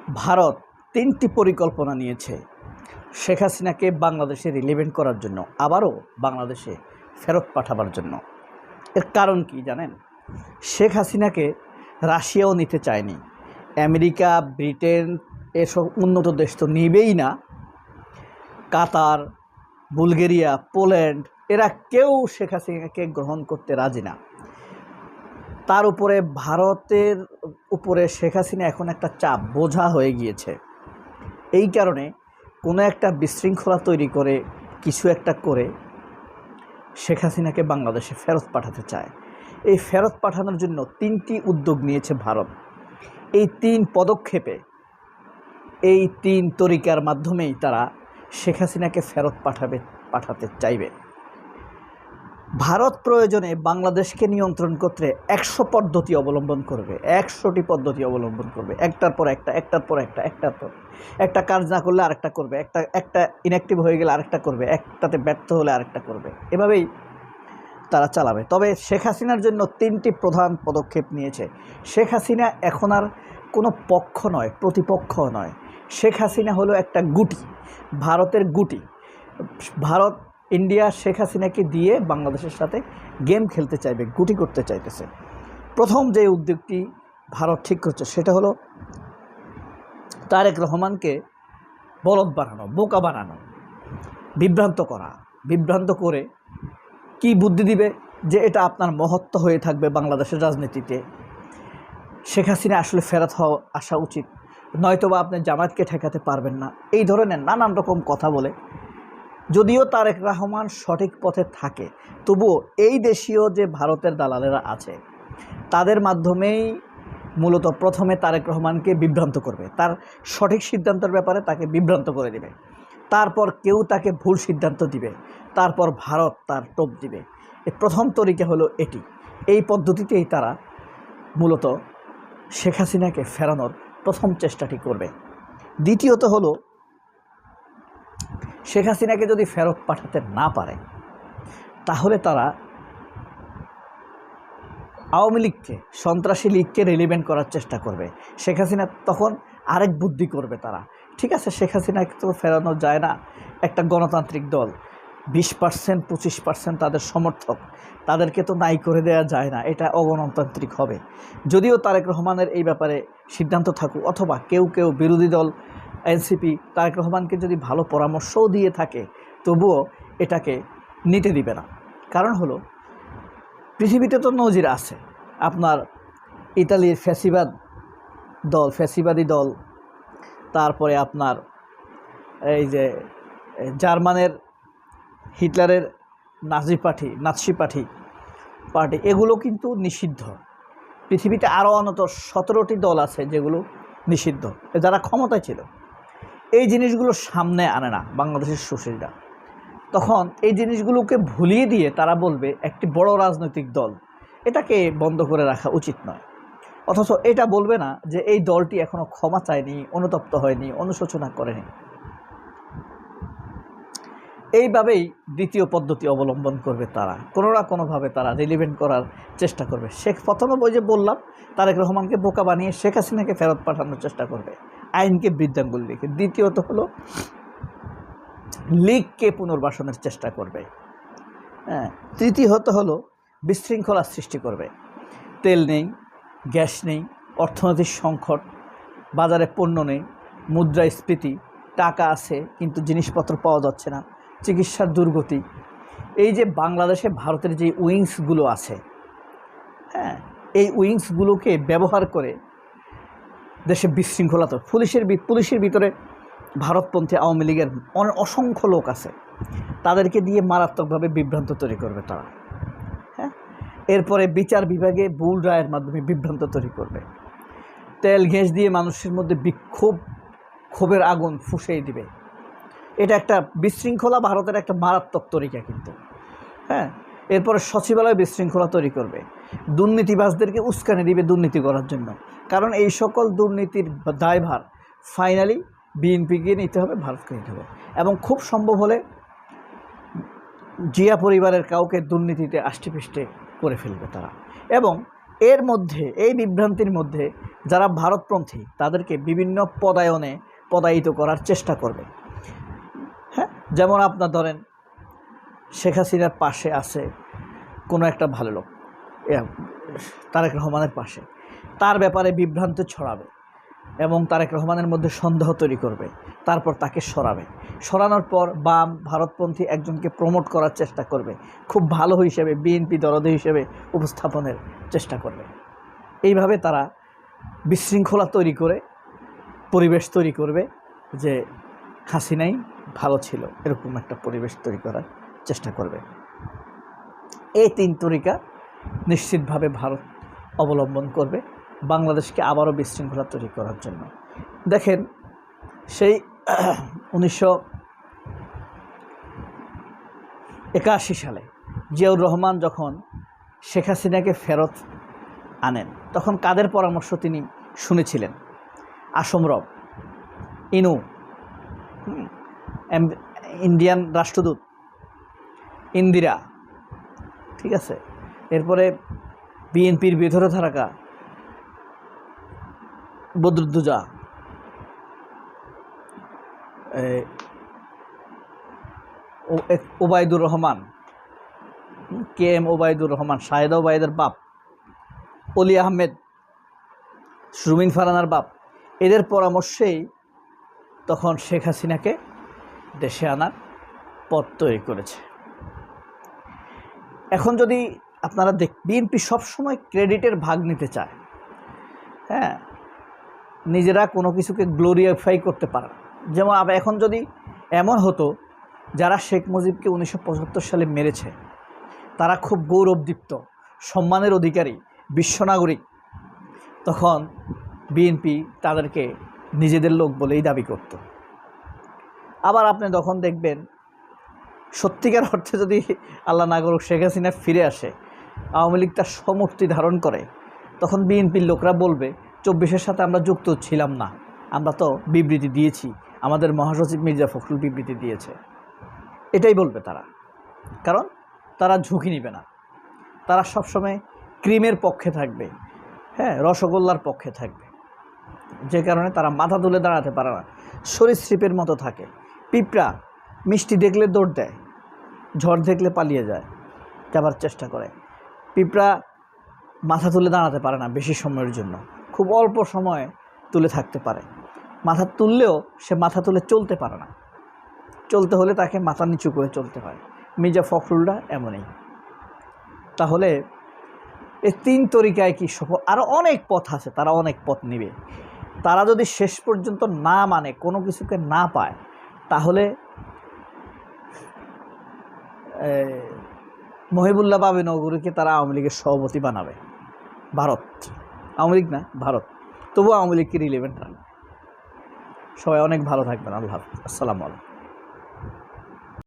ভারত ৩টি পরিকল্পনা নিয়েছে শেখ হাসিনাকে বাংলাদেশে রিলিভেন্ট করার জন্য, আবারও বাংলাদেশে ফেরত পাঠাবার জন্য। এর কারণ কি জানেন? শেখ হাসিনাকে রাশিয়াও নিতে চায়নি, আমেরিকা, ব্রিটেন এসব উন্নত দেশ তো নিবেই না, কাতার, বুলগেরিয়া, পোল্যান্ড এরা কেউ শেখ হাসিনাকে গ্রহণ করতে রাজি না। তার উপরে ভারতের উপরে শেখ হাসিনা এখন একটা চাপ, বোঝা হয়ে গিয়েছে। এই কারণে কোনো একটা বিশৃঙ্খলা তৈরি করে, কিছু একটা করে শেখ হাসিনাকে বাংলাদেশে ফেরত পাঠাতে চায়। এই ফেরত পাঠানোর জন্য 3টি উদ্যোগ নিয়েছে ভারত। এই 3 পদক্ষেপে, এই 3 তরিকার মাধ্যমেই তারা শেখ হাসিনাকে ফেরত পাঠাতে চাইবে। ভারত প্রয়োজনে বাংলাদেশকে নিয়ন্ত্রণ করতে 100 পদ্ধতি অবলম্বন করবে, 100টি পদ্ধতি অবলম্বন করবে, একটার পর একটা কাজ না করলে আরেকটা করবে, একটা ইনঅ্যাক্টিভ হয়ে গেলে আরেকটা করবে, একটাতে ব্যর্থ হলে আরেকটা করবে, এভাবেই তারা চালাবে। তবে শেখ হাসিনার জন্য 3টি প্রধান পদক্ষেপ নিয়েছে। শেখ হাসিনা এখন আর কোনো পক্ষ নয়, প্রতিপক্ষ নয়। শেখ হাসিনা হলো একটা গুটি, ভারতের গুটি। ভারত, ইন্ডিয়া শেখ হাসিনাকে দিয়ে বাংলাদেশের সাথে গেম খেলতে চাইবে, গুটি করতে চাইতেছে। প্রথম যে উদ্যোগটি ভারত ঠিক করছে সেটা হলো তারেক রহমানকে বলদ বানানো, বোকা বানানো, বিভ্রান্ত করা। বিভ্রান্ত করে কি বুদ্ধি দিবে যে এটা আপনার মহত্ব হয়ে থাকবে বাংলাদেশের রাজনীতিতে, শেখ হাসিনা আসলে ফেরত আসা উচিত, নয়তোবা আপনি জামায়াতকে ঠেকাতে পারবেন না, এই ধরনের নানান রকম কথা বলে। যদিও তারেক রহমান সঠিক পথে থাকে, তবুও এই দেশীয় যে ভারতের দালালেরা আছে তাদের মাধ্যমেই মূলত প্রথমে তারেক রহমানকে বিভ্রান্ত করবে, তার সঠিক সিদ্ধান্তের ব্যাপারে তাকে বিভ্রান্ত করে দিবে। তারপর কেউ তাকে ভুল সিদ্ধান্ত দিবে, তারপর ভারত তার টোপ দিবে। এই প্রথম তরিকা হলো এটি। এই পদ্ধতিতেই তারা মূলত শেখ হাসিনাকে ফেরানোর প্রথম চেষ্টাটি করবে। দ্বিতীয়ত হলো, শেখ হাসিনাকে যদি ফেরত পাঠাতে না পারে তাহলে তারা আওয়ামী লীগকে, সন্ত্রাসী লীগকে রিলিভেন্ট করার চেষ্টা করবে। শেখ হাসিনা তখন আরেক বুদ্ধি করবে তারা, ঠিক আছে শেখ হাসিনাকে তো ফেরানো যায় না, একটা গণতান্ত্রিক দল 20% 25% তাদের সমর্থক, তাদেরকে তো নাই করে দেওয়া যায় না, এটা অগণতান্ত্রিক হবে। যদিও তারেক রহমানের এই ব্যাপারে সিদ্ধান্ত থাকুক, অথবা কেউ বিরোধী দল এনসিপি তারেক রহমানকে যদি ভালো পরামর্শও দিয়ে থাকে, তবুও এটাকে নিতে দিবে না। কারণ হলো, পৃথিবীতে তো নজির আছে, আপনার ইতালির ফ্যাসিবাদী দল, তারপরে আপনার এই যে জার্মানের হিটলারের নাজি পার্টি, এগুলো কিন্তু নিষিদ্ধ। পৃথিবীতে আরও অন্তত 17টি দল আছে যেগুলো নিষিদ্ধ, যারা ক্ষমতায় ছিল। এই জিনিসগুলো সামনে আনে না বাংলাদেশের সুশীলরা। তখন এই জিনিসগুলোকে ভুলিয়ে দিয়ে তারা বলবে একটি বড় রাজনৈতিক দল, এটাকে বন্ধ করে রাখা উচিত নয়। অথচ এটা বলবে না যে এই দলটি এখনও ক্ষমা চায়নি, অনুতপ্ত হয়নি, অনুশোচনা করেনি। এইভাবেই দ্বিতীয় পদ্ধতি অবলম্বন করবে তারা, কোনো না কোনোভাবে তারা রিলিভেন্ট করার চেষ্টা করবে। প্রথমে যে বললাম, তারেক রহমানকে বোকা বানিয়ে শেখ হাসিনাকে ফেরত পাঠানোর চেষ্টা করবে, আইনকে বৃদ্ধাঙ্গুল রেখে। দ্বিতীয়ত হলো, লীগকে পুনর্বাসনের চেষ্টা করবে। তৃতীয়ত হলো, বিশৃঙ্খলা সৃষ্টি করবে। তেল নেই, গ্যাস নেই, অর্থনৈতিক সংকট, বাজারে পণ্য নেই, মুদ্রাস্ফীতি, টাকা আছে কিন্তু জিনিসপত্র পাওয়া যাচ্ছে না, চিকিৎসার দুর্গতি। এই যে বাংলাদেশে ভারতের যে উইংসগুলো আছে, এই উইংসগুলোকে ব্যবহার করে দেশে বিশৃঙ্খলা, তো পুলিশের ভিতরে ভারতপন্থী আওয়ামী লীগের অসংখ্য লোক আছে, তাদেরকে দিয়ে মারাত্মকভাবে বিভ্রান্ত তৈরি করবে তারা। এরপরে বিচার বিভাগে ভুল রায়ের মাধ্যমে বিভ্রান্ত তৈরি করবে। তেল গ্যাস দিয়ে মানুষের মধ্যে ক্ষোভের আগুন ফুঁসিয়ে দিবে। এটা একটা বিশৃঙ্খলা, ভারতের একটা মারাত্মক তরিকা কিন্তু। এরপরে সচিবালয় বিশৃঙ্খলা তৈরি করবে, দুর্নীতিবাজদেরকে উস্কানি দিবে দুর্নীতি করার জন্য। কারণ এই সকল দুর্নীতির দায়ভার ফাইনালি বিএনপিকে নিতে হবে, ভারতকে নিতে হবে। এবং খুব সম্ভব হলে জিয়া পরিবারের কাউকে দুর্নীতিতে আষ্টেপৃষ্টে করে ফেলবে তারা। এবং এর মধ্যে, এই বিভ্রান্তির মধ্যে যারা ভারতপন্থী তাদেরকে বিভিন্ন পদায়িত করার চেষ্টা করবে। হ্যাঁ, যেমন আপনার ধরেন শেখ হাসিনার পাশে আছে কোনো একটা ভালো লোক, তারেক রহমানের পাশে, তার ব্যাপারে বিভ্রান্ত ছড়াবে এবং তারেক রহমানের মধ্যে সন্দেহ তৈরি করবে, তারপর তাকে সরানোর পর বাম ভারতপন্থী একজনকে প্রমোট করার চেষ্টা করবে, খুব ভালো হিসেবে বিএনপি দরদি হিসেবে উপস্থাপনের চেষ্টা করবে। এইভাবে তারা বিশৃঙ্খলা তৈরি করে পরিবেশ তৈরি করবে যে হাসিনাই ভালো ছিল, এরকম একটা পরিবেশ তৈরি করার চেষ্টা করবে। এই 3 তরিকা নিশ্চিতভাবে ভারত অবলম্বন করবে বাংলাদেশকে আবারও বিশৃঙ্খলা তৈরি করার জন্য। দেখেন, সেই 1981 সালে জিয়াউর রহমান যখন শেখ হাসিনাকে ফেরত আনেন, তখন কাদের পরামর্শ তিনি শুনেছিলেন? আসমরব, ইনু, ইন্ডিয়ান রাষ্ট্রদূত ইন্দিরা, ঠিক আছে, এরপরে বিএনপির ভিতরে থাকা বদরুদ্দোজা, ওবায়দুর রহমান, KM ওবায়দুর রহমান, শাহেদা ওবায়দের বাপ, অলি আহমেদ, সুমিন ফারহানার বাপ, এদের পরামর্শেই তখন শেখ হাসিনাকে দেশে আনার পথ তৈরি করেছে। এখন যদি আপনারা বিএনপি সবসময় ক্রেডিটের ভাগ নিতে চায়, হ্যাঁ, নিজেরা কোনো কিছুকে গ্লোরিফাই করতে পারে না। যেমন এখন যদি এমন হতো যারা শেখ মুজিবকে 1975 সালে মেরেছে তারা খুব গৌরবদীপ্ত, সম্মানের অধিকারী, বিশ্বনাগরিক, তখন বিএনপি তাদেরকে নিজেদের লোক বলেই দাবি করত। আবার আপনি তখন দেখবেন সত্যিকার অর্থে যদি আল্লাহ না করুক শেখ হাসিনা ফিরে আসে, আওয়ামী লীগ তার সমূর্তি ধারণ করে, তখন বিএনপির লোকরা বলবে 24-এর সাথে আমরা যুক্ত ছিলাম না, আমরা তো বিবৃতি দিয়েছি, আমাদের মহাসচিব মির্জা ফখরুল বিবৃতি দিয়েছে, এটাই বলবে তারা। কারণ তারা ঝুঁকি নেবে না, তারা সবসময় ক্রিমের পক্ষে থাকবে, হ্যাঁ, রসগোল্লার পক্ষে থাকবে, যে কারণে তারা মাথা তুলে দাঁড়াতে পারে না, সরীসৃপের মতো থাকে। পিঁপড়া মিষ্টি দেখলে দৌড় দেয়, ঝড় দেখলে পালিয়ে যায়, যাবার চেষ্টা করে। পিঁপড়া মাথা তুলে দাঁড়াতে পারে না বেশি সময়ের জন্য, খুব অল্প সময় তুলে থাকতে পারে। মাথা তুললেও সে মাথা তুলে চলতে পারে না, চলতে হলে তাকে মাথা নিচু করে চলতে হয়। মির্জা ফখরুলরা এমনই। তাহলে এই 3 তরিকায় কি সফল? আরও অনেক পথ আছে, তারা অনেক পথ নেবে। তারা যদি শেষ পর্যন্ত না মানে, কোনো কিছুকে না পায়, তাহলে মহিবুল্লাহ বাবি নগরীকে তারা আওয়ামী লীগের সভাপতি বানাবে। ভারত, আওয়ামী লীগ না, ভারত। তবুও আওয়ামী লীগকে রিলেভেন্ট রাখবে। সবাই অনেক ভালো থাকবেন। আল্লাহ হাফেজ। আসসালামু আলাইকুম।